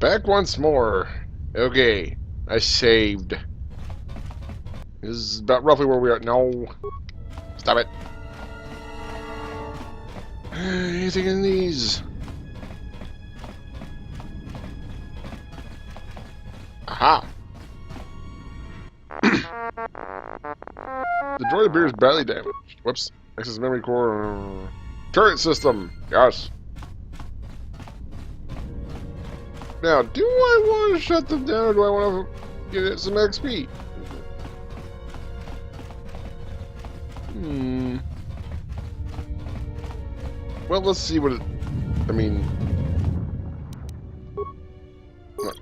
Back once more. Okay, I saved. This is about roughly where we are. No. Stop it. Anything in these? Aha. The droid appears badly damaged. Whoops. Access memory core. Turret system. Yes. Now, do I want to shut them down or do I want to get it some XP? Well, let's see what it... I mean...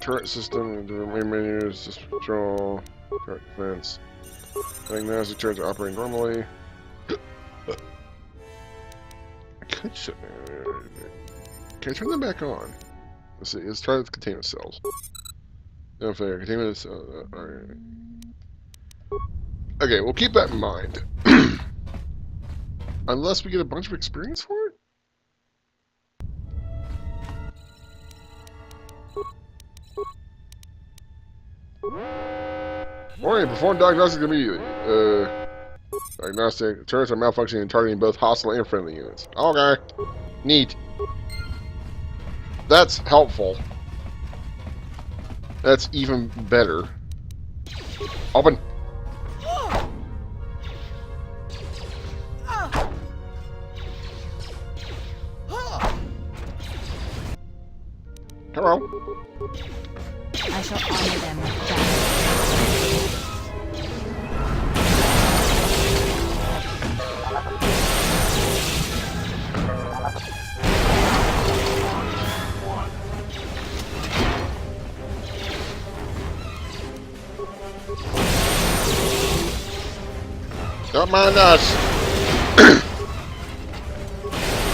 Turret system, main menu, system control, turret defense. Diagnostic turrets are operating normally. I could shut... Can I turn them back on? Let's see, let's try the containment cells. No failure, containment cells, alright. Okay, we'll keep that in mind. Unless we get a bunch of experience for it? Warning, perform diagnostics immediately. Diagnostic turrets are malfunctioning and targeting both hostile and friendly units. Okay. Neat. That's helpful. That's even better. Open. Hello. I shall honor them with death. Don't mind us.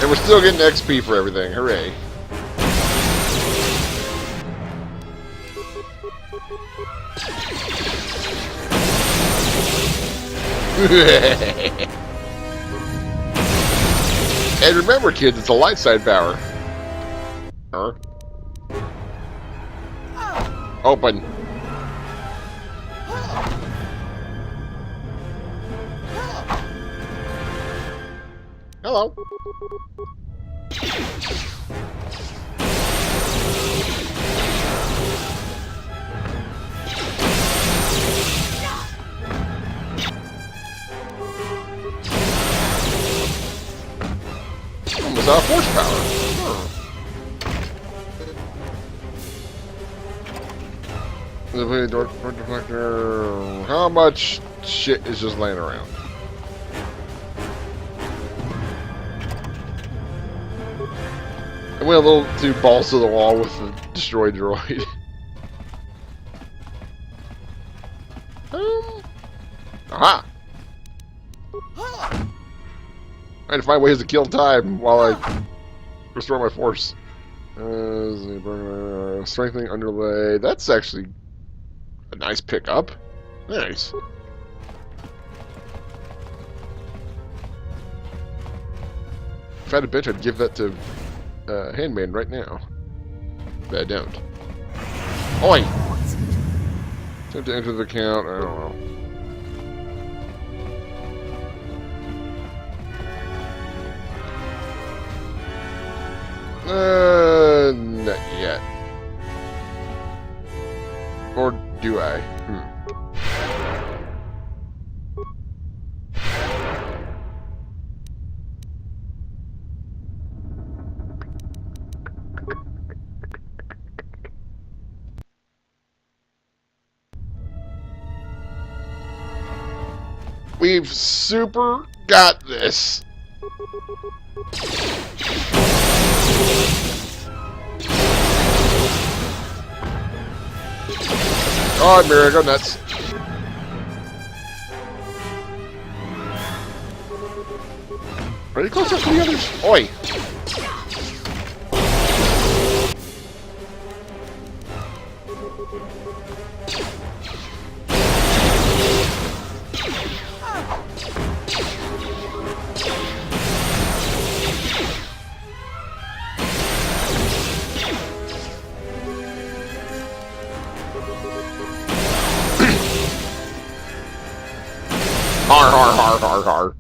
And we're still getting XP for everything. Hooray. And remember, kids, it's a light side power. Open. Hello. Almost out of horsepower. The door deflector. How much shit is just laying around? I went a little too balls to the wall with the destroyed droid. Aha! I had to find ways to kill time while I restore my force. Strengthening underlay. That's actually a nice pickup. Nice. If I had a bench, I'd give that to Handmaiden right now. But I don't. Oi! Attempt to enter the account. I don't know. Not yet. Or do I? We've super got this. Oh, Mira, go nuts. Ready closer to the others? Oi! Har har har har har.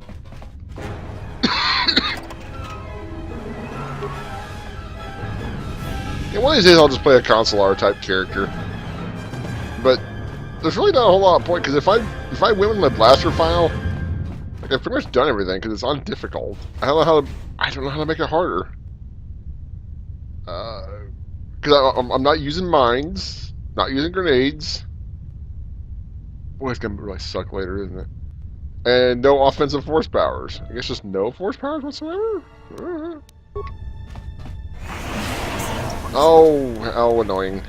Yeah, one of these days I'll just play a Consular type character. But there's really not a whole lot of point, because if I win with my blaster file, like I've pretty much done everything, because it's on difficult. I don't know how to make it harder. Because I'm not using mines, not using grenades. Boy, it's gonna really suck later, isn't it? And no offensive force powers. I guess just no force powers whatsoever? Oh, how annoying.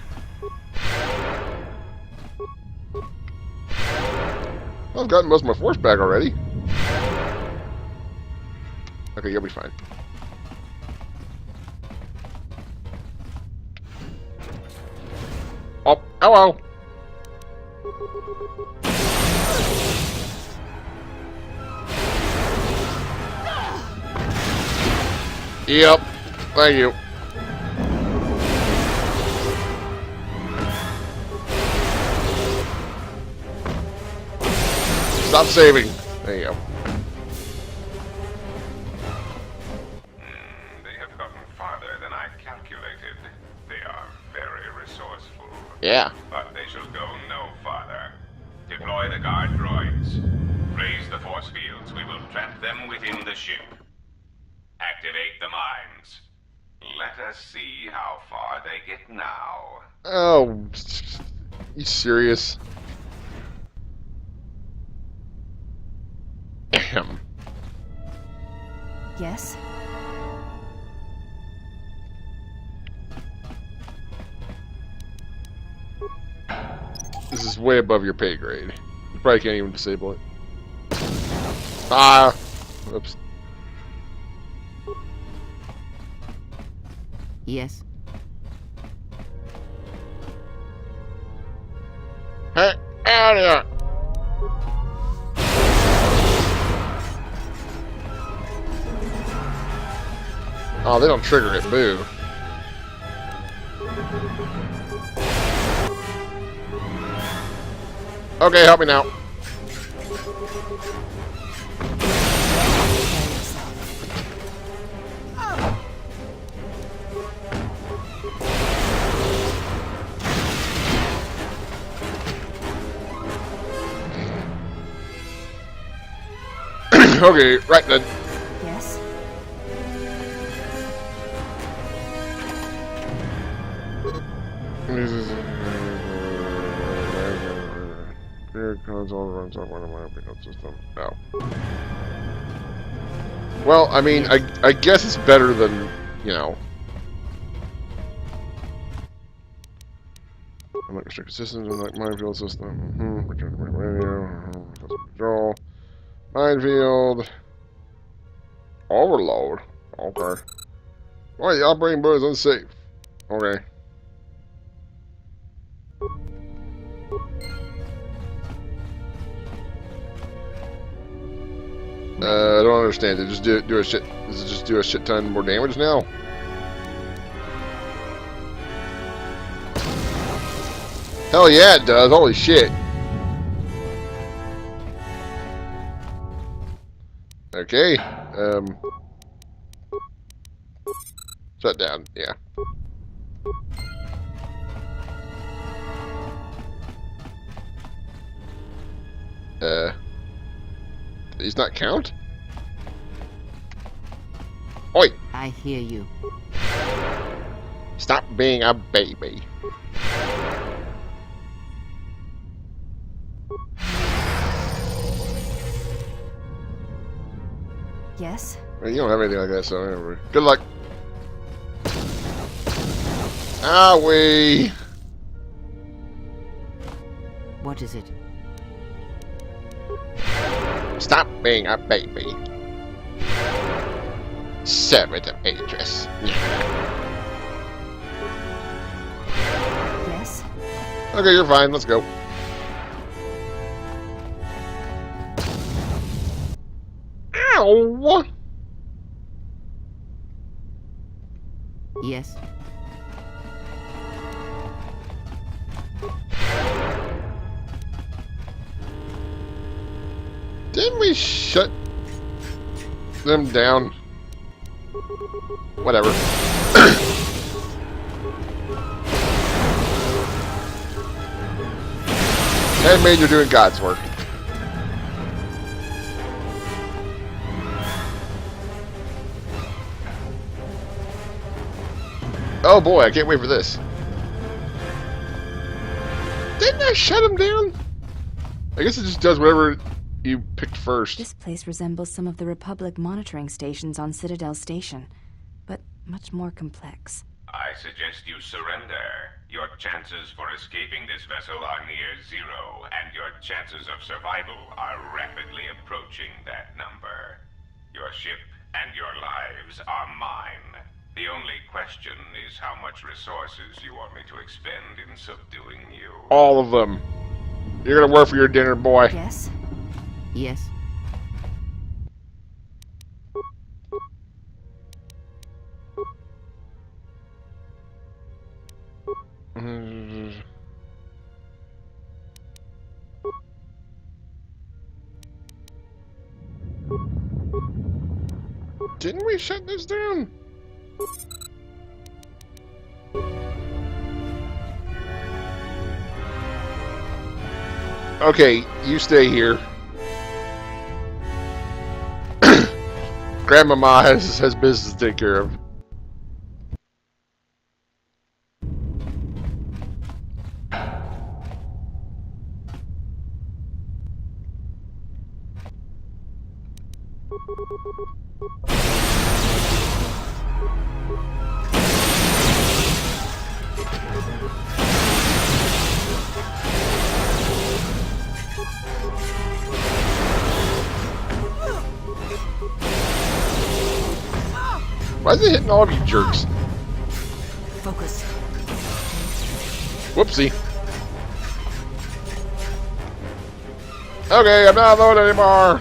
I've gotten most of my force back already. Okay, you'll be fine. Oh, hello. Yep. Thank you. Stop saving. There you go. They have gotten farther than I calculated. They are very resourceful. Yeah. But they shall go no farther. Deploy the guard droids. Raise the force fields. We will trap them within the ship. Activate the mines. Let us see how far they get now. Oh, you serious? Ahem. Yes? This is way above your pay grade. You probably can't even disable it. Ah! Oops. Yes. Hey, out of here! Oh, they don't trigger it. Boo. Okay, help me now. Okay, right then. Yes? Console runs on one of my operating systems. No. Well, I mean, I guess it's better than, you know. Unlike restricted systems, unlike minefield system. Return to radio. Control. Minefield. Overload. Okay. Boy, the operating mode is unsafe. Okay. I don't understand. Did it just do a shit? Does it just do a shit ton more damage now? Hell yeah, it does. Holy shit. Okay. Shut down. Yeah. Did these not count? Oi! I hear you. Stop being a baby. Yes? Well, you don't have anything like that, so anyway. Good luck. Owie! What is it? Stop being a baby. Servant of Idris. Yes? Okay, you're fine. Let's go. Ow! Yes. Didn't we shut them down? Whatever. Handmaid, you're doing God's work. Oh boy, I can't wait for this. Didn't I shut him down? I guess it just does whatever you picked first. This place resembles some of the Republic monitoring stations on Citadel Station, but much more complex. I suggest you surrender. Your chances for escaping this vessel are near zero, and your chances of survival are rapidly approaching that number. Your ship and your lives are mine. The only question is how much resources you want me to expend in subduing you. All of them. You're gonna work for your dinner, boy. Yes? Yes. Didn't we shut this down? Okay, you stay here. Grandmama has business to take care of. Why is it hitting all of you jerks? Focus. Whoopsie. Okay, I'm not alone anymore.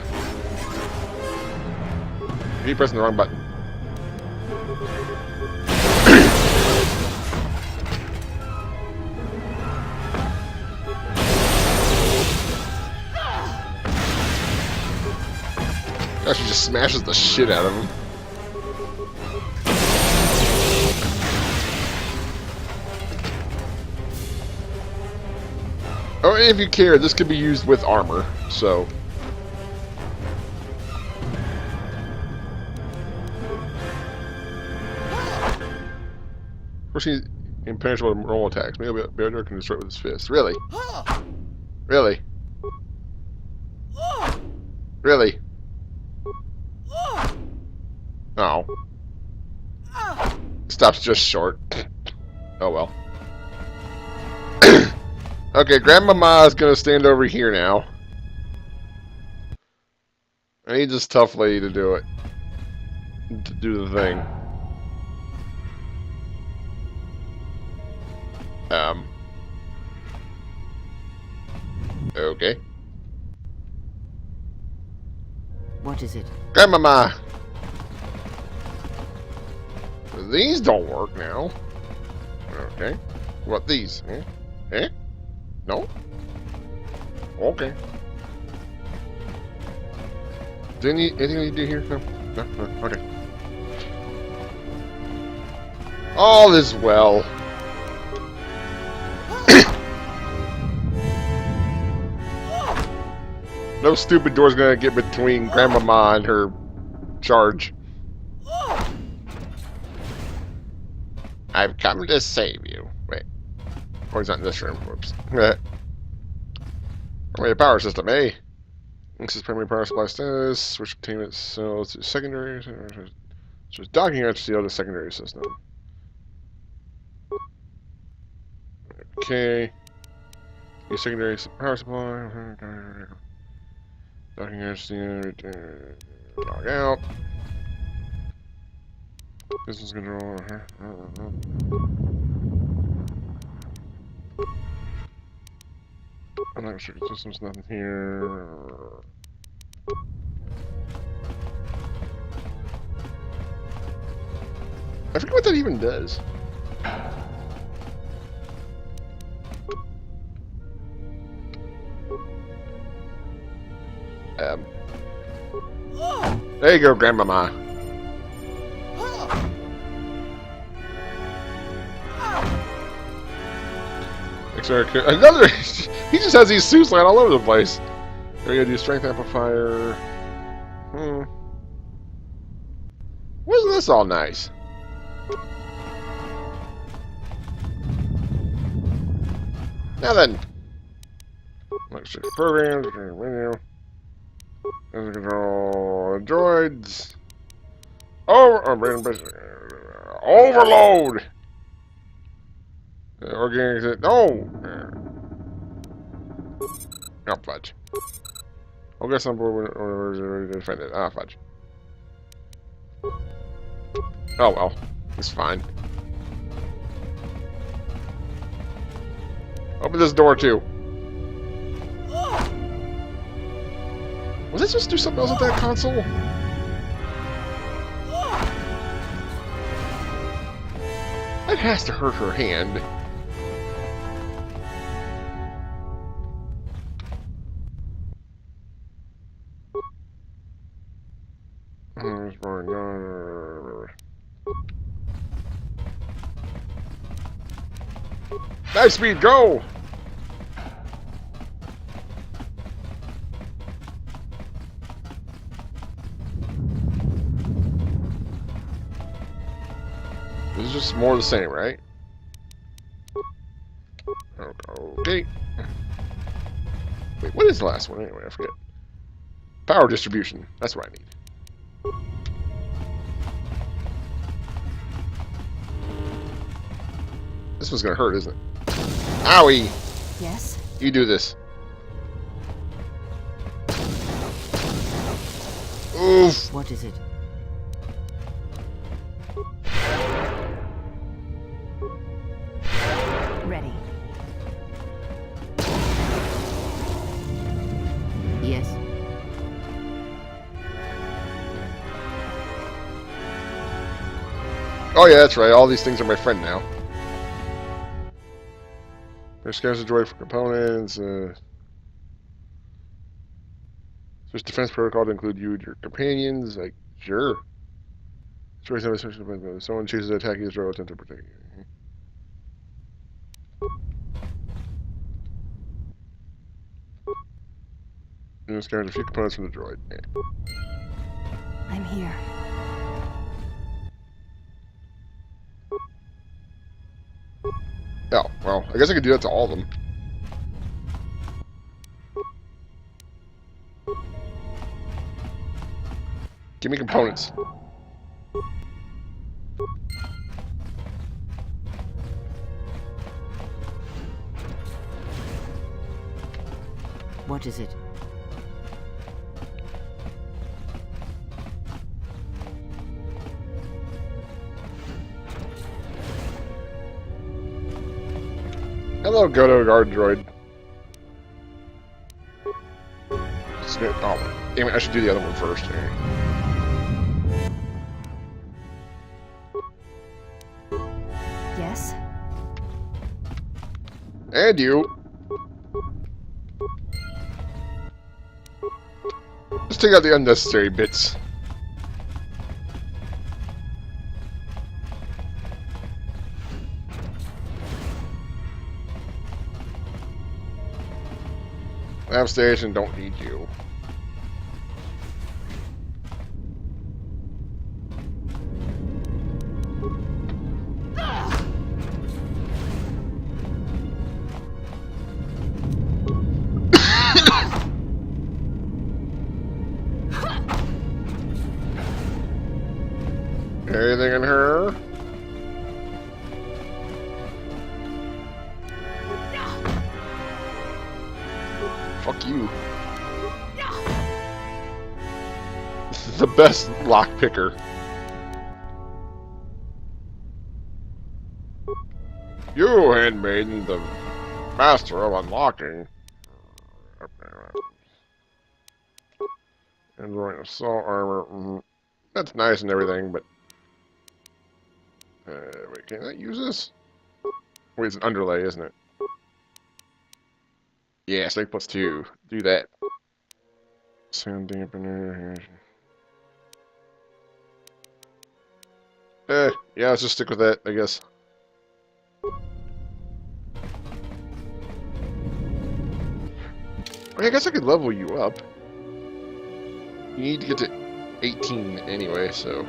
You're pressing the wrong button. Gosh, she just smashes the shit out of him. Oh, if you care, this could be used with armor, so... Of course, he's impenetrable to normal attacks. Maybe Beodor can destroy it with his fist. Really? Really? Really? Oh. Stops just short. Oh well. Okay, Grandmama is gonna stand over here now. I need this tough lady to do it. To do the thing. Okay. What is it? Grandmama! These don't work now. Okay. What these? Eh? Eh? No? Okay. Anything you do here? No? No? No? Okay. All is well. No stupid door's gonna get between Grandmama and her charge. I've come to save you. Wait. Oh, he's not in this room. Whoops. Primary power system, eh? This is primary power supply status. Switch containment cells to secondary. So it's docking out to the other secondary system. Okay. Use secondary power supply. Docking out to log out. Business control. Unrestricted systems, nothing here. I forget what that even does. stab. There you go, Grandmama. Another. He just has these suits lying all over the place. There you go. Do strength amplifier. Wasn't this all nice? Now then. Let's programs. Control droids. Overload. Organic. No. Oh, fudge. I'll guess on board when ready to defend it. Ah, fudge. Oh well, it's fine. Open this door too. Was I supposed to do something else with that console? That has to hurt her hand. Knife speed, go! This is just more of the same, right? Okay. Wait, what is the last one anyway? I forget. Power distribution. That's what I need. This one's gonna hurt, isn't it? Owie! Yes? You do this. Oof! What is it? Ready. Yes. Oh yeah, that's right. All these things are my friend now. There's scans the droid for components. There's defense protocol to include you and your companions. Like, sure. Someone chooses to attack you, droid will attempt to protect you. You scans a few components from the droid. Yeah. I'm here. Oh, well, I guess I could do that to all of them. Give me components. What is it? Hello, Godo guard droid. Oh, damn it, I should do the other one first. Yes? And you. Just take out the unnecessary bits. Lab station, don't need you. Anything in her? Fuck you. This is the best lock picker. You, handmaiden, the master of unlocking. Android assault armor. That's nice and everything, but wait, can I use this? Wait, it's an underlay, isn't it? Yeah, strength +2. Do that. Sound dampener. Yeah, let's just stick with that, I guess. I guess I could level you up. You need to get to 18 anyway, so...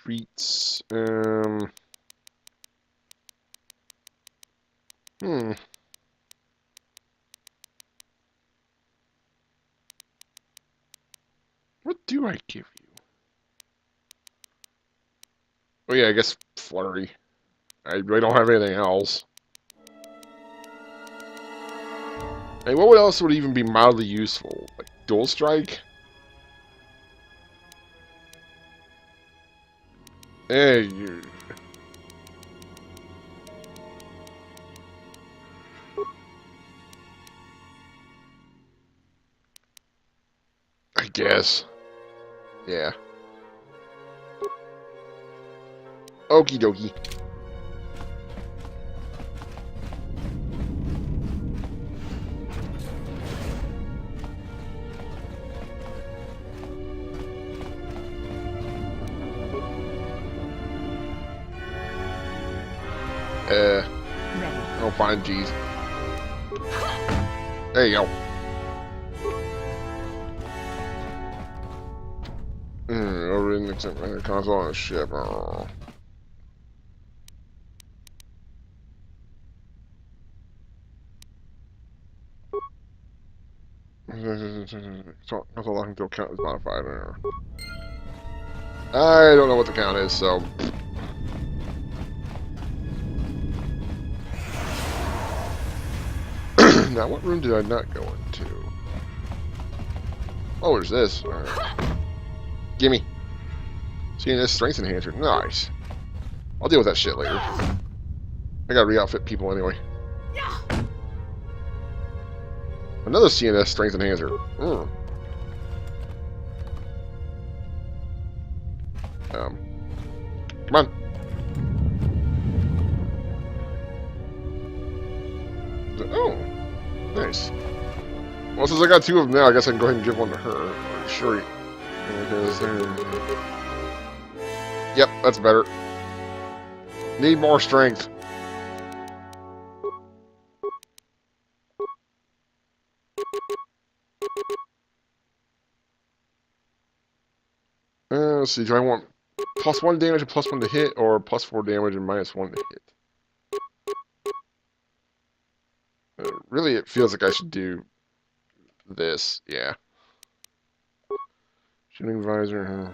Freets, What do I give you? Oh yeah, I guess Flurry. I really don't have anything else. Hey, what else would even be mildly useful? Like Dual Strike? Hey, you... I guess. Yeah. Okie dokie. Ready. Oh, fine, geez. There you go. Overridden except for the console on a ship. Oh. Console locking to account is modified. I don't know what the count is, so... Now, what room did I not go into? Oh, there's this. Alright. Gimme. Seeing this strength enhancer. Nice. I'll deal with that shit later. I gotta re-outfit people anyway. Another CNS strength enhancer. Come on. Oh, nice. Well, since I got two of them now, I guess I can go ahead and give one to her. Or Shuri. Yep, that's better. Need more strength. Let's see, do I want +1 damage and +1 to hit, or +4 damage and -1 to hit? Really, it feels like I should do this, yeah. Shooting visor.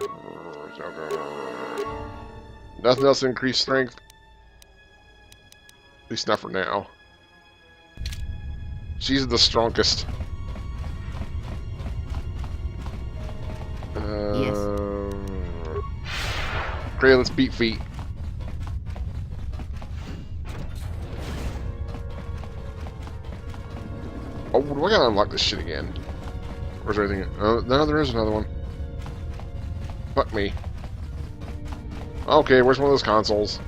Nothing else to increase strength. At least not for now. She's the strongest. Yes. Great, let's beat feet. Oh, do I gotta unlock this shit again? Or is there anything? No, there is another one. Fuck me. Okay, where's one of those consoles?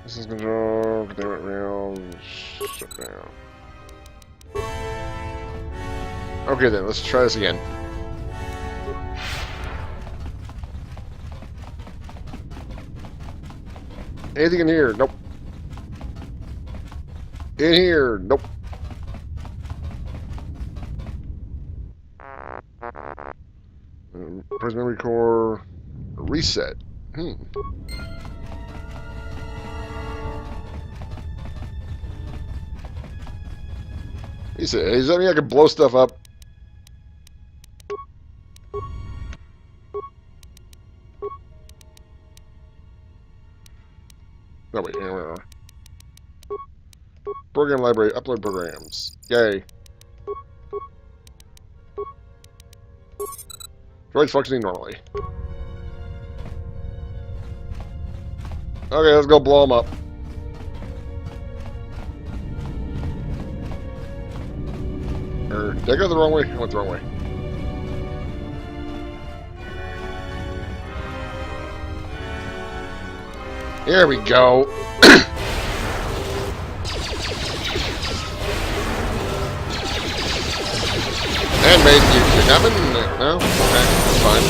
This is control, containment rail, shut down. Okay then, let's try this again. Anything in here? Nope. In here? Nope. Press memory core. Reset. Reset. Does that mean I can blow stuff up? No, wait, here. Program library, upload programs. Yay. Droid's functioning normally. Okay, let's go blow them up. Did I go the wrong way? I went the wrong way. Here we go. Handmaid, you coming? No? Okay, that's fine.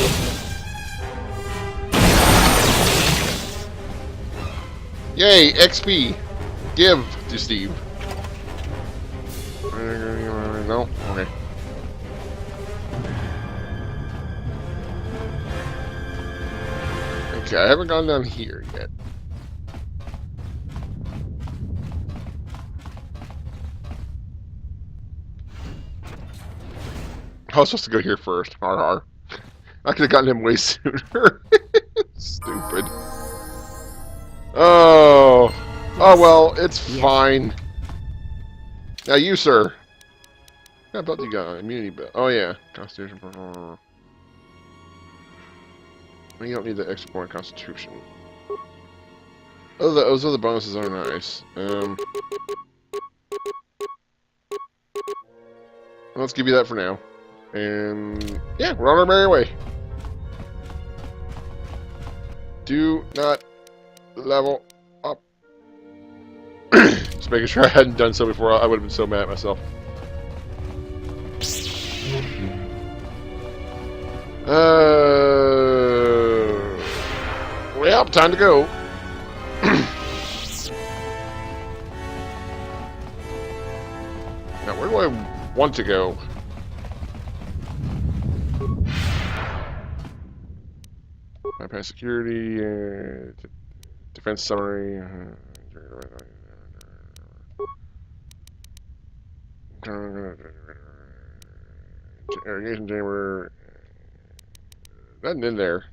Yay, XP. Give to Steve. No? Okay. Okay, I haven't gone down here yet. I was supposed to go here first. Har har. I could have gotten him way sooner. Stupid. Oh. Oh well, it's fine. Now you, sir. How about you got immunity belt? Oh yeah, Constitution. You don't need the extra point Constitution. Oh, those other bonuses are nice. Let's give you that for now. And yeah, we're on our merry way. Do not level up. Just making sure I hadn't done so before. I would have been so mad at myself. Well, time to go. Now, where do I want to go? Bypass security, defense summary. Irrigation chamber. Nothing in there.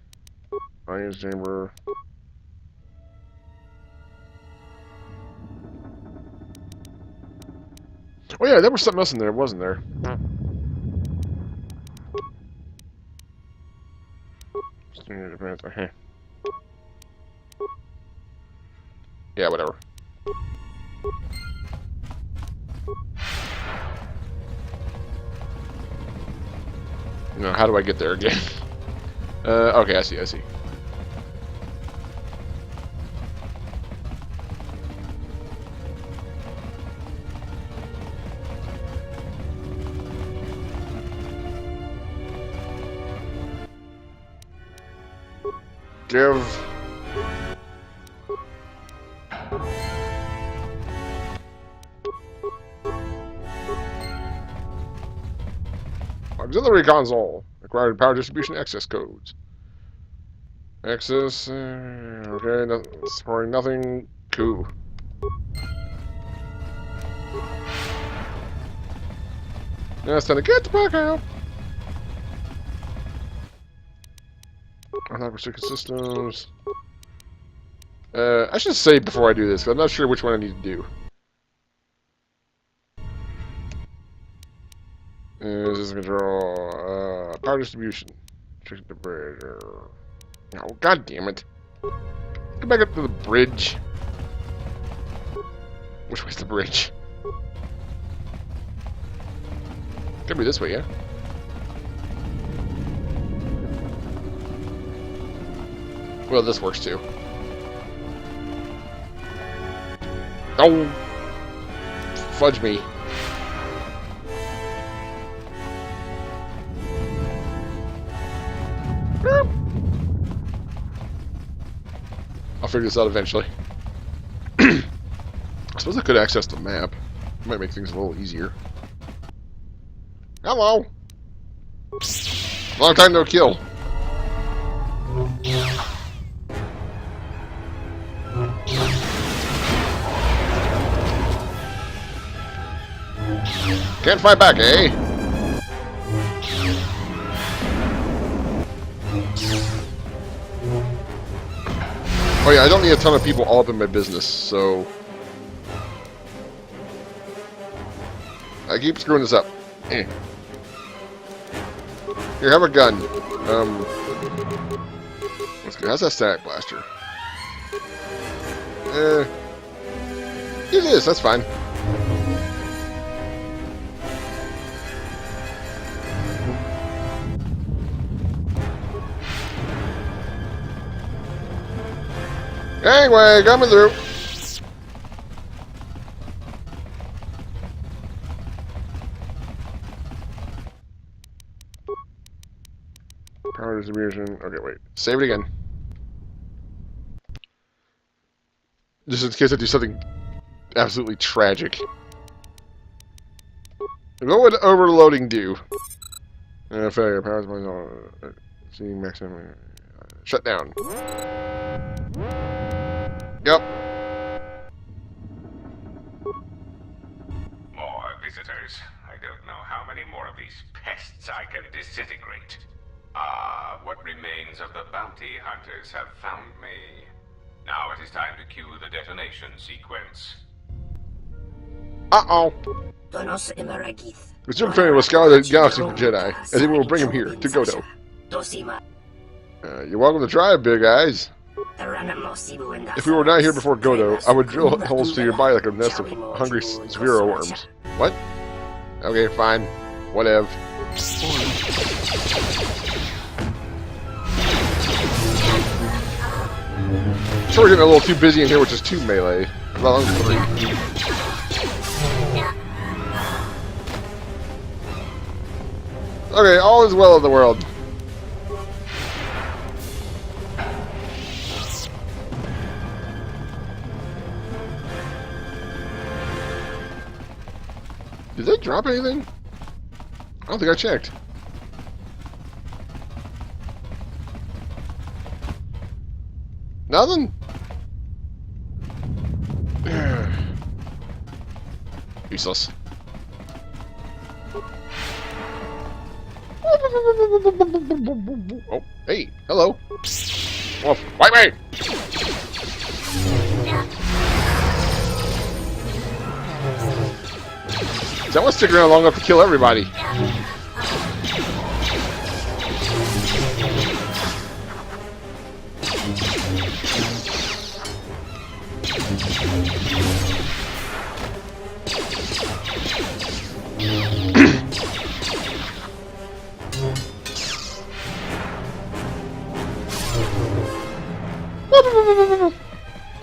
Audience chamber. Oh yeah, there was something else in there, wasn't there? Yeah, whatever. No, how do I get there again? Okay, I see. Give. Auxiliary console. Required power distribution access codes. Access. Okay, no, supporting nothing. Cool. Now it's time to get the fuck out. Unlock restricted systems. I should say before I do this, 'cause I'm not sure which one I need to do. System control. Power distribution. Check the bridge. Oh, god damn it. Go back up to the bridge. Which way's the bridge? Could be this way, yeah? Well, this works too. Oh! Fudge me. I'll figure this out eventually. I suppose I could access the map. It might make things a little easier. Hello! Long time no kill. Can't fight back, eh? Oh yeah, I don't need a ton of people all up in my business, so... I keep screwing this up. Eh. Here, have a gun. Let's go. How's that static blaster? Do this, that's fine. Anyway, coming through. Power distribution. Okay, wait. Save it again. Just in case I do something absolutely tragic. What would overloading do? Failure. Power on. See maximum. Shut down. Yep. More visitors. I don't know how many more of these pests I can disintegrate. Ah, what remains of the bounty hunters have found me. Now it is time to cue the detonation sequence. Uh-oh. Resume training will scour the galaxy for Jedi, and then we will bring him here, to Godo. You're welcome to try, big eyes. If we were not here before Godo, I would drill holes through your body like a nest of hungry Zviro worms. What? Okay, fine. Whatever. So we're getting a little too busy in here, which is 2 melee. Well, 3. Okay, all is well in the world. Did they drop anything? I don't think I checked. Nothing? Useless. Oh, hey, hello. Wolf, fight me! That one stick around long enough to kill everybody.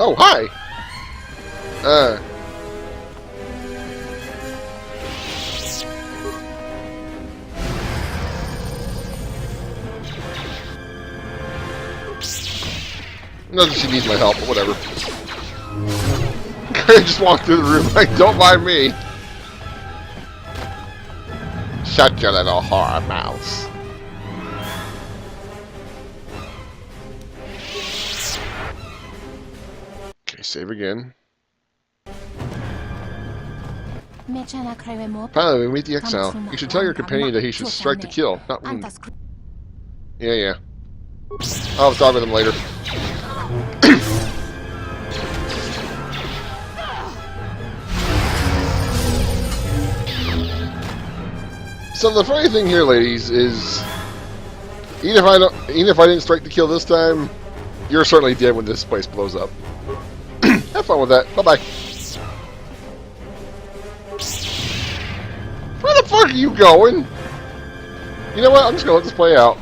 Oh, hi! Not that she needs my help, but whatever. I just walked through the room like, don't mind me. Shut your little horror mouths. Okay, save again. Finally, we meet the exile. You should tell your companion that he should strike to kill, not wound. Yeah. I'll talk with him later. So the funny thing here, ladies, is even if I didn't strike to kill this time, you're certainly dead when this place blows up. Have fun with that. Bye-bye. Where the fuck are you going? You know what? I'm just gonna let this play out.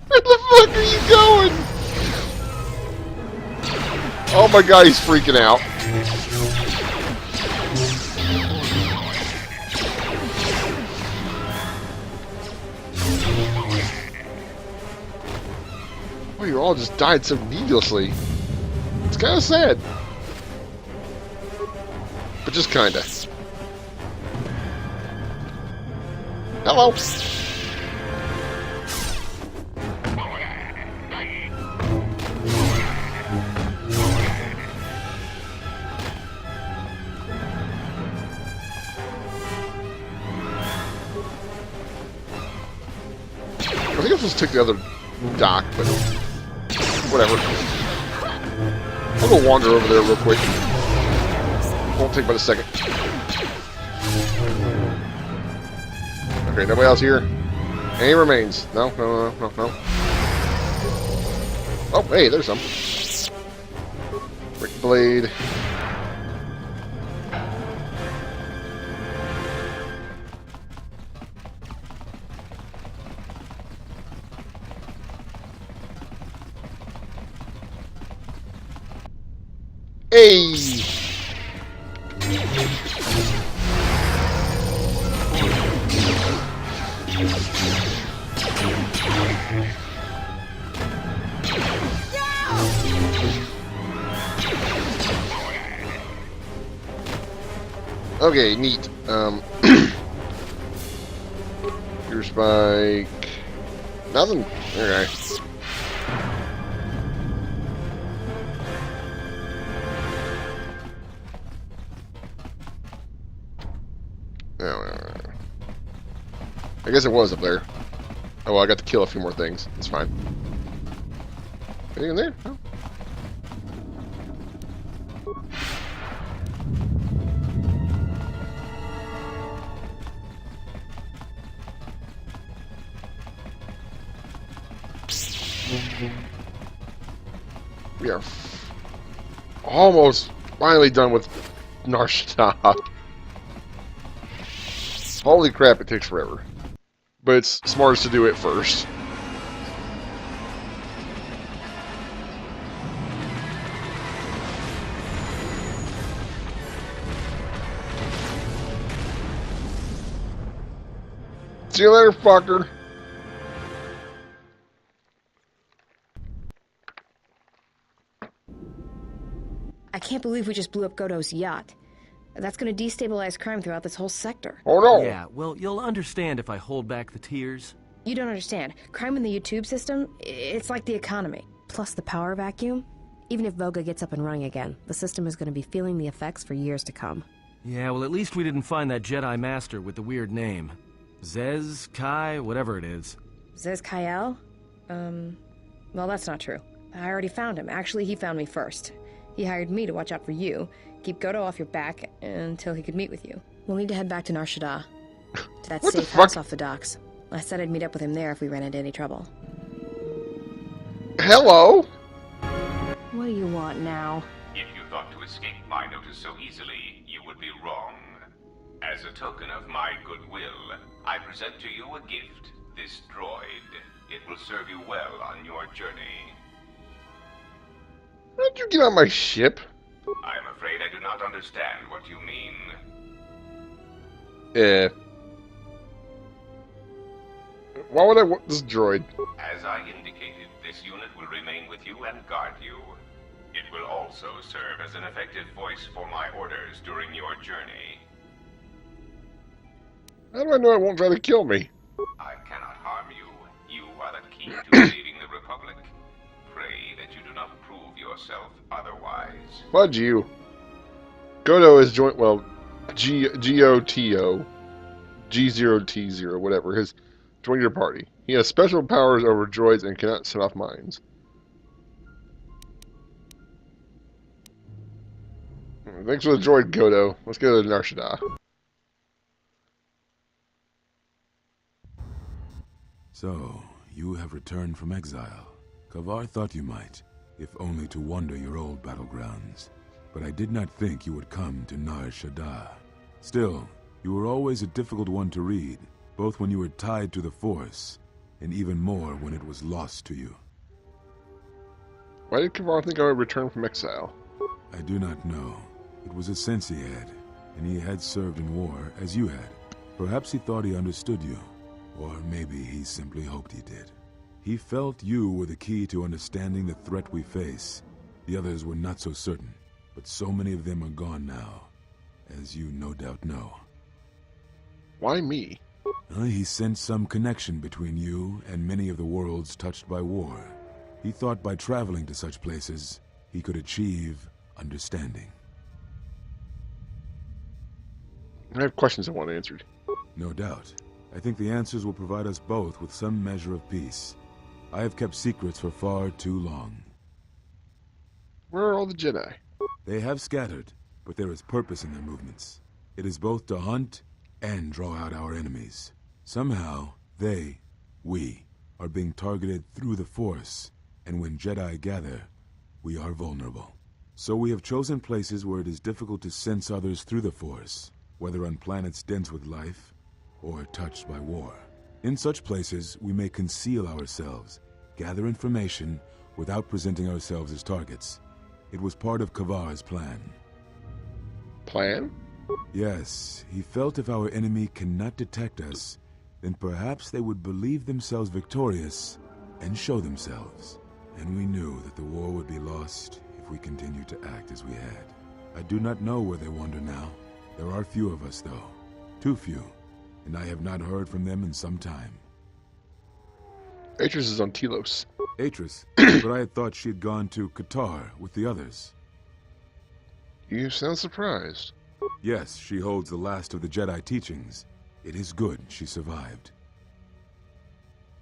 Where the fuck are you going? Oh my god, he's freaking out. Oh, you all just died so needlessly. It's kind of sad. But just kinda. Hello. I think I'll just take the other dock, but whatever. I'll go wander over there real quick. Won't take but a second. Okay, nobody else here? Any remains? No. Oh, hey, there's some. Brick blade. Hey! Okay, neat. Your spike. Nothing. Okay. I guess it was up there. Oh, well, I got to kill a few more things. It's fine. Anything in there? No. We are almost finally done with Nar Shaddaa. Holy crap, it takes forever. But it's smartest to do it first. See you later, fucker. I can't believe we just blew up Godo's yacht. That's gonna destabilize crime throughout this whole sector. Oh no! Yeah, well, you'll understand if I hold back the tears. You don't understand. Crime in the YouTube system, it's like the economy. Plus the power vacuum. Even if Voga gets up and running again, the system is gonna be feeling the effects for years to come. Yeah, well, at least we didn't find that Jedi Master with the weird name. Zez, Kai, whatever it is. Zez Kyle? Well, that's not true. I already found him. Actually, he found me first. He hired me to watch out for you, keep Godo off your back until he could meet with you. We'll need to head back to Nar Shaddaa, to that safe house off the docks. I said I'd meet up with him there if we ran into any trouble. Hello? What do you want now? If you thought to escape my notice so easily, you would be wrong. As a token of my goodwill, I present to you a gift, this droid. It will serve you well on your journey. How did you get on my ship? I am afraid I do not understand what you mean. Why would I want this droid? As I indicated, this unit will remain with you and guard you. It will also serve as an effective voice for my orders during your journey. How do I know it won't try to kill me? I cannot harm you. You are the key to saving the Republic. Pray that you do not prove yourself otherwise. Fudge you. Godo is joint, well, G-O-T-O, G0T0, whatever, has joined your party. He has special powers over droids and cannot set off mines. Thanks for the droid, Godo. Let's go to Nar Shaddaa. So, you have returned from exile. Kavar thought you might, if only to wander your old battlegrounds. But I did not think you would come to Nar Shaddaa. Still, you were always a difficult one to read, both when you were tied to the Force, and even more when it was lost to you. Why did Kavar think I would return from exile? I do not know. It was a sense he had, and he had served in war as you had. Perhaps he thought he understood you, or maybe he simply hoped he did. He felt you were the key to understanding the threat we face. The others were not so certain, but so many of them are gone now, as you no doubt know. Why me? He sensed some connection between you and many of the worlds touched by war. He thought by traveling to such places, he could achieve understanding. I have questions I want answered. No doubt. I think the answers will provide us both with some measure of peace. I have kept secrets for far too long. Where are all the Jedi? They have scattered, but there is purpose in their movements. It is both to hunt and draw out our enemies. Somehow, we, are being targeted through the Force, and when Jedi gather, we are vulnerable. So we have chosen places where it is difficult to sense others through the Force, whether on planets dense with life, or touched by war. In such places, we may conceal ourselves, gather information without presenting ourselves as targets. It was part of Kavar's plan. Plan? Yes, he felt if our enemy cannot detect us, then perhaps they would believe themselves victorious and show themselves. And we knew that the war would be lost if we continued to act as we had. I do not know where they wander now. There are few of us, though. Too few. And I have not heard from them in some time. Atris is on Telos. Atris, but I had thought she had gone to Qatar with the others. You sound surprised. Yes, she holds the last of the Jedi teachings. It is good she survived.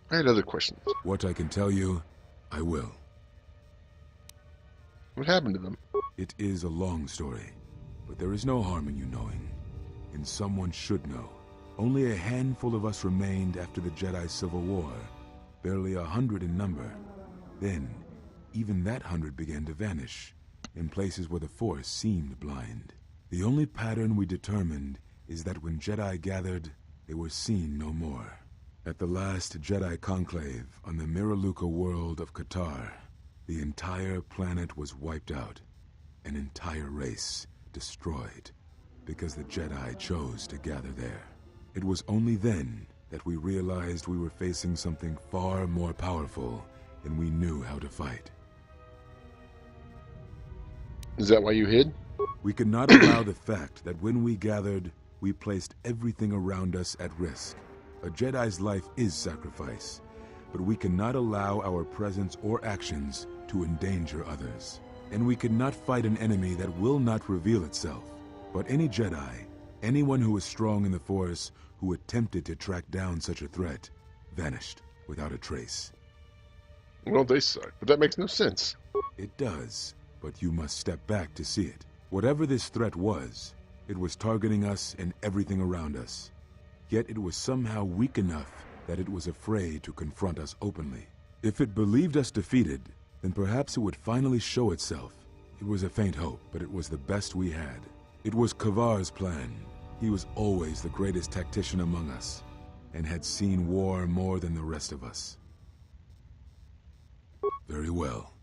I had other questions. What I can tell you, I will. What happened to them? It is a long story, but there is no harm in you knowing. And someone should know. Only a handful of us remained after the Jedi Civil War, barely 100 in number. Then, even that 100 began to vanish, in places where the Force seemed blind. The only pattern we determined is that when Jedi gathered, they were seen no more. At the last Jedi conclave on the Miraluka world of Qatar, the entire planet was wiped out, an entire race destroyed, because the Jedi chose to gather there. It was only then that we realized we were facing something far more powerful than we knew how to fight. Is that why you hid? We could not allow the fact that when we gathered, we placed everything around us at risk. A Jedi's life is sacrifice, but we cannot allow our presence or actions to endanger others. And we cannot fight an enemy that will not reveal itself. But any Jedi, anyone who is strong in the Force, who attempted to track down such a threat, vanished without a trace. Well, they suck, but that makes no sense. It does, but you must step back to see it. Whatever this threat was, it was targeting us and everything around us. Yet it was somehow weak enough that it was afraid to confront us openly. If it believed us defeated, then perhaps it would finally show itself. It was a faint hope, but it was the best we had. It was Kavar's plan. He was always the greatest tactician among us, and had seen war more than the rest of us. Very well.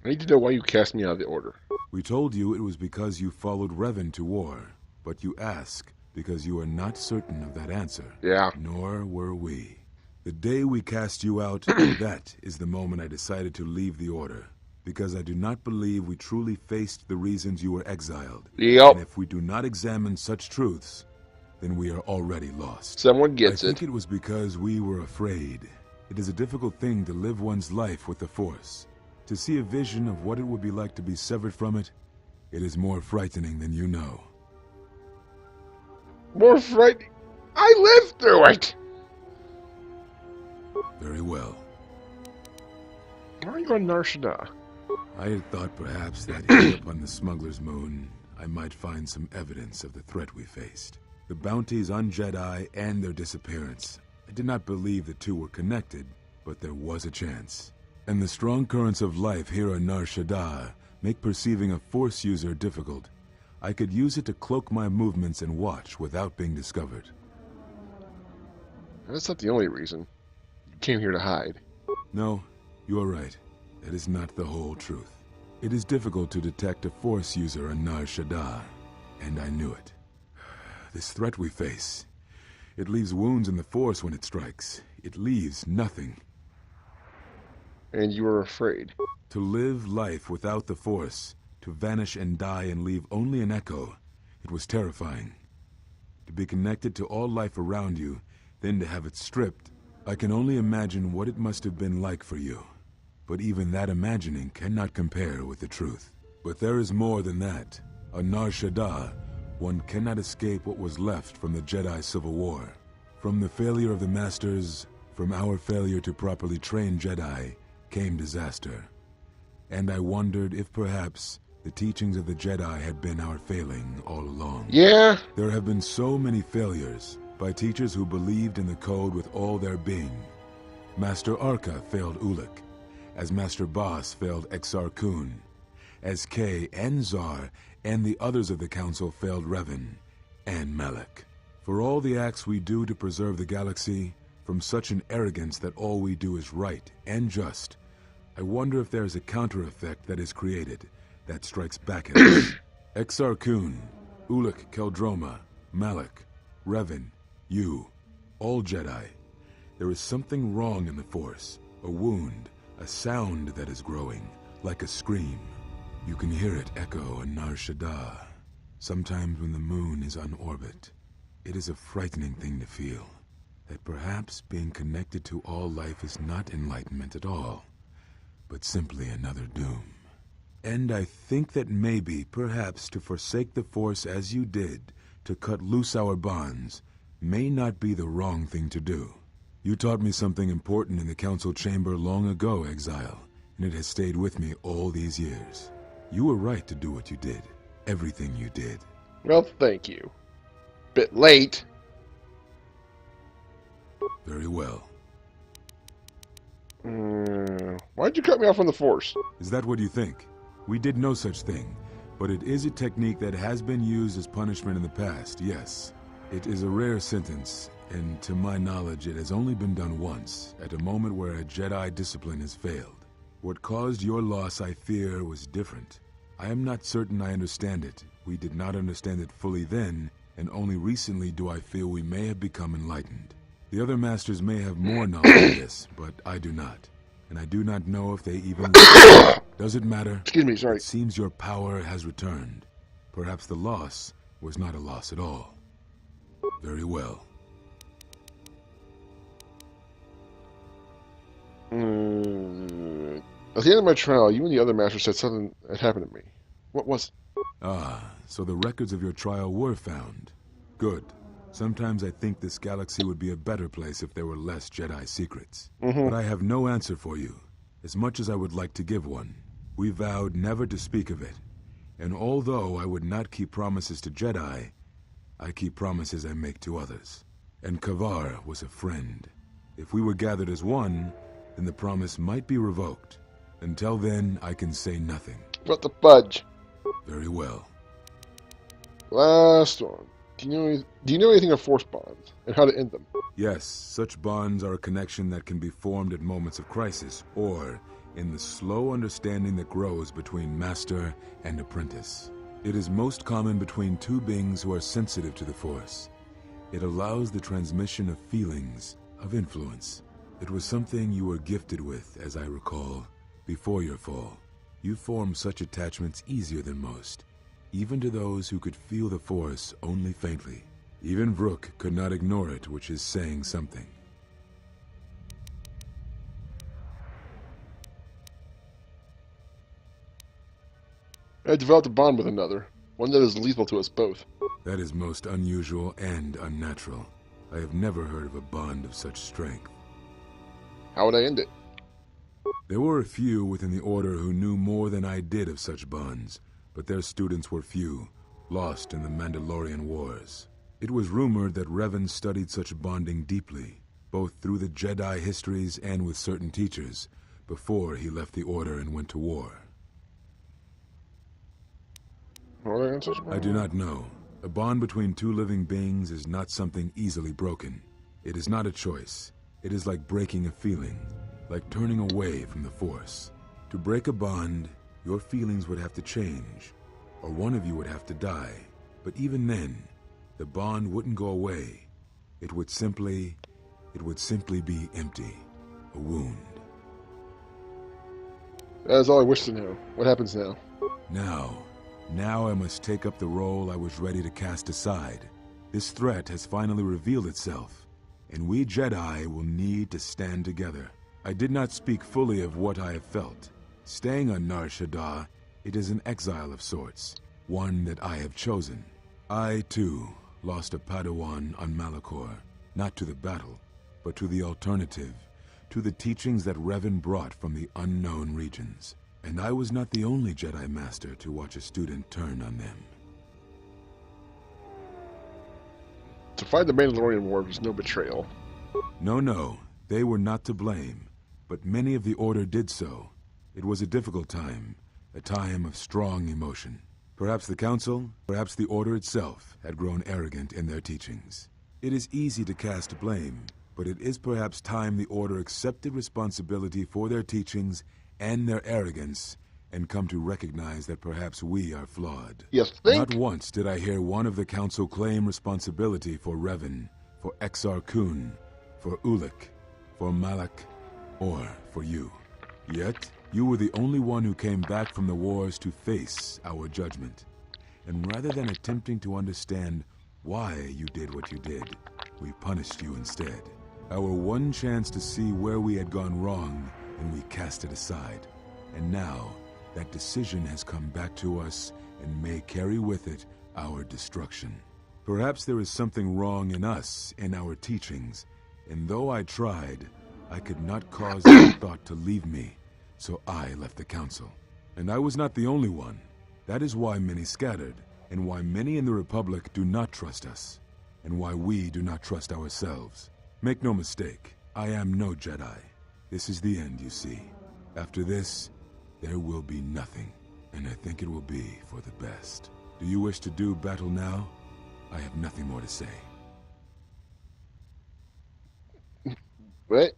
I need to know why you cast me out of the Order. We told you it was because you followed Revan to war, but you ask because you are not certain of that answer. Yeah. Nor were we. The day we cast you out, that is the moment I decided to leave the Order, because I do not believe we truly faced the reasons you were exiled. Yep. And if we do not examine such truths, then we are already lost. Someone gets I think it. it was because we were afraid. It is a difficult thing to live one's life with the Force. To see a vision of what it would be like to be severed from it, it is more frightening than you know. More frightening. I lived through it! Very well. Why are you on Nar Shaddaa? I had thought perhaps that here upon the Smuggler's Moon, I might find some evidence of the threat we faced. The bounties on Jedi and their disappearance. I did not believe the two were connected, but there was a chance. And the strong currents of life here on Nar Shaddaa make perceiving a Force user difficult. I could use it to cloak my movements and watch without being discovered. That's not the only reason. You came here to hide. No, you are right. That is not the whole truth. It is difficult to detect a Force user on Nar Shaddaa, and I knew it. This threat we face, it leaves wounds in the Force when it strikes. It leaves nothing. And you were afraid. To live life without the Force, to vanish and die and leave only an echo, it was terrifying. To be connected to all life around you, then to have it stripped, I can only imagine what it must have been like for you. But even that imagining cannot compare with the truth. But there is more than that. On Nar Shaddaa, one cannot escape what was left from the Jedi Civil War. From the failure of the Masters, from our failure to properly train Jedi, came disaster. And I wondered if perhaps the teachings of the Jedi had been our failing all along. Yeah? There have been so many failures by teachers who believed in the code with all their being. Master Arca failed Ulic, as Master Boss failed Exar Kun, as Kay and Zar and the others of the Council failed Revan and Malak. For all the acts we do to preserve the galaxy, from such an arrogance that all we do is right and just, I wonder if there is a counter-effect that is created that strikes back at us. Exar Kun, Ulic Keldroma, Malak, Revan, you, all Jedi. There is something wrong in the Force. A wound, a sound that is growing, like a scream. You can hear it echo in Nar Shaddaa. Sometimes when the moon is on orbit, it is a frightening thing to feel. That perhaps being connected to all life is not enlightenment at all, but simply another doom. And I think that maybe, perhaps, to forsake the Force as you did, to cut loose our bonds, may not be the wrong thing to do. You taught me something important in the Council Chamber long ago, Exile, and it has stayed with me all these years. You were right to do what you did. Everything you did. Well, thank you. Bit late. Very well. Why'd you cut me off on the Force? Is that what you think? We did no such thing, but it is a technique that has been used as punishment in the past, yes. It is a rare sentence, and to my knowledge it has only been done once, at a moment where a Jedi discipline has failed. What caused your loss, I fear, was different. I am not certain I understand it. We did not understand it fully then, and only recently do I feel we may have become enlightened. The other masters may have more knowledge of this, but I do not. And I do not know if they even... Does it matter? Excuse me, sorry. It seems your power has returned. Perhaps the loss was not a loss at all. Very well. At the end of my trial, you and the other master said something had happened to me. What was it? Ah, so the records of your trial were found. Good. Sometimes I think this galaxy would be a better place if there were less Jedi secrets. But I have no answer for you, as much as I would like to give one. We vowed never to speak of it. And although I would not keep promises to Jedi, I keep promises I make to others. And Kavar was a friend. If we were gathered as one, then the promise might be revoked. Until then, I can say nothing. What the fudge? Very well. Last one. Do you know anything of Force bonds, and how to end them? Yes, such bonds are a connection that can be formed at moments of crisis, or in the slow understanding that grows between master and apprentice. It is most common between two beings who are sensitive to the Force. It allows the transmission of feelings, of influence. It was something you were gifted with, as I recall, before your fall. You formed such attachments easier than most, even to those who could feel the Force only faintly. Even Vrook could not ignore it, which is saying something. I developed a bond with another, one that is lethal to us both. That is most unusual and unnatural. I have never heard of a bond of such strength. How would I end it? There were a few within the Order who knew more than I did of such bonds, but their students were few, lost in the Mandalorian Wars. It was rumored that Revan studied such bonding deeply, both through the Jedi histories and with certain teachers, before he left the Order and went to war. I do not know. A bond between two living beings is not something easily broken. It is not a choice. It is like breaking a feeling, like turning away from the Force. To break a bond, your feelings would have to change, or one of you would have to die. But even then, the bond wouldn't go away. It would simply be empty, a wound. That is all I wish to know. What happens now? Now I must take up the role I was ready to cast aside. This threat has finally revealed itself, and we Jedi will need to stand together. I did not speak fully of what I have felt. Staying on Nar Shaddaa, it is an exile of sorts, one that I have chosen. I, too, lost a Padawan on Malachor, not to the battle, but to the alternative, to the teachings that Revan brought from the unknown regions. And I was not the only Jedi Master to watch a student turn on them. To fight the Mandalorian War was no betrayal. No, they were not to blame, but many of the Order did so. It was a difficult time, a time of strong emotion. Perhaps the Council, perhaps the Order itself, had grown arrogant in their teachings. It is easy to cast blame, but it is perhaps time the Order accepted responsibility for their teachings and their arrogance and come to recognize that perhaps we are flawed. Yes, think. Not once did I hear one of the Council claim responsibility for Revan, for Exar Kun, for Ulik, for Malak, or for you. Yet, you were the only one who came back from the wars to face our judgment. And rather than attempting to understand why you did what you did, we punished you instead. Our one chance to see where we had gone wrong, and we cast it aside. And now, that decision has come back to us and may carry with it our destruction. Perhaps there is something wrong in us, in our teachings, and though I tried, I could not cause that thought to leave me, so I left the Council. And I was not the only one. That is why many scattered, and why many in the Republic do not trust us, and why we do not trust ourselves. Make no mistake, I am no Jedi. This is the end, you see. After this, there will be nothing, and I think it will be for the best. Do you wish to do battle now? I have nothing more to say. What?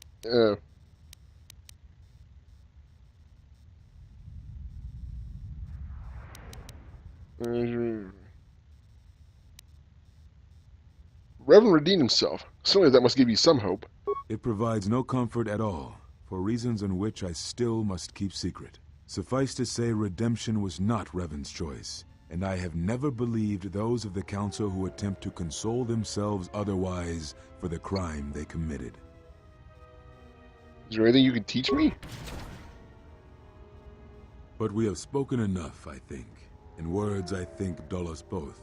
Revan redeemed himself. Certainly that must give you some hope. It provides no comfort at all, for reasons in which I still must keep secret. Suffice to say, redemption was not Revan's choice, and I have never believed those of the Council who attempt to console themselves otherwise for the crime they committed. Is there anything you can teach me? But we have spoken enough, I think, and words, I think, dull us both.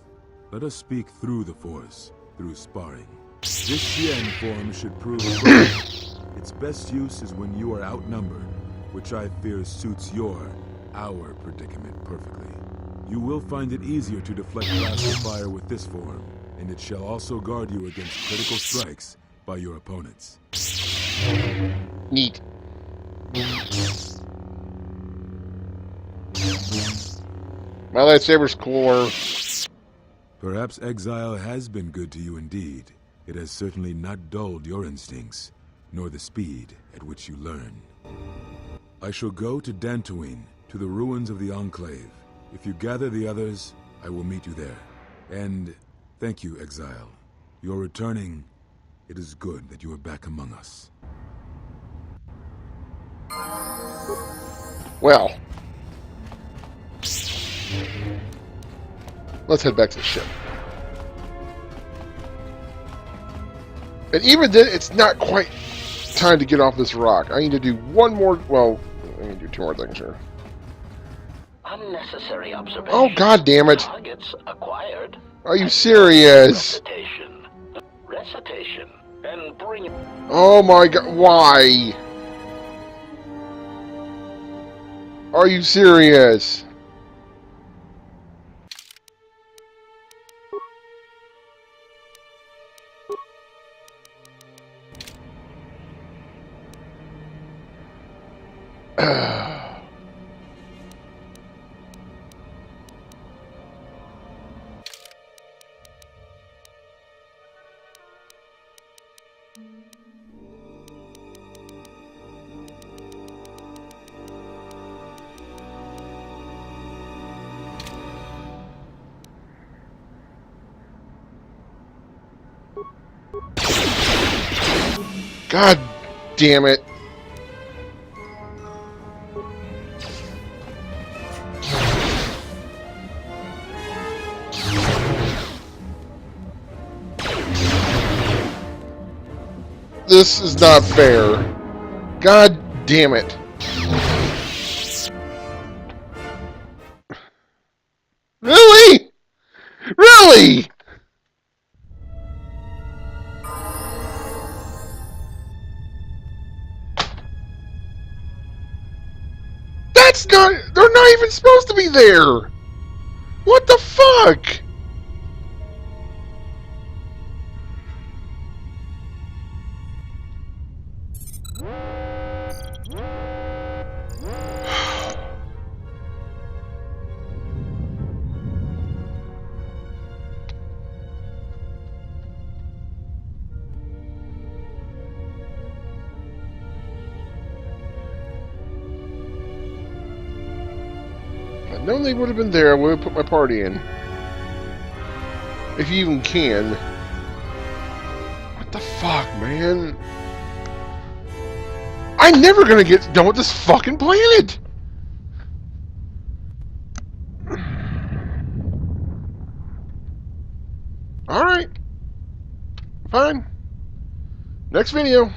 Let us speak through the Force, through sparring. This Xian form should prove appropriate. Its best use is when you are outnumbered, which I fear suits our predicament perfectly. You will find it easier to deflect blaster fire with this form, and it shall also guard you against critical strikes by your opponents. Neat. My lightsaber's cooler. Perhaps exile has been good to you indeed. It has certainly not dulled your instincts, nor the speed at which you learn. I shall go to Dantooine, to the ruins of the Enclave. If you gather the others, I will meet you there. And thank you, Exile. You're returning. It is good that you are back among us. Well. Let's head back to the ship. And even then, it's not quite time to get off this rock. I need to do one more... Well, I need to do two more things here. Unnecessary observation. Oh, God damn it. Targets acquired. Are you serious? Recitation. And bring... Oh my God, why? Are you serious? God damn it. This is not fair. God damn it. Really? Really? That's not... They're not even supposed to be there! What the fuck? known they would have been there, I would have put my party in. If you even can. What the fuck, man? I'm never gonna get done with this fucking planet! Alright. Fine. Next video.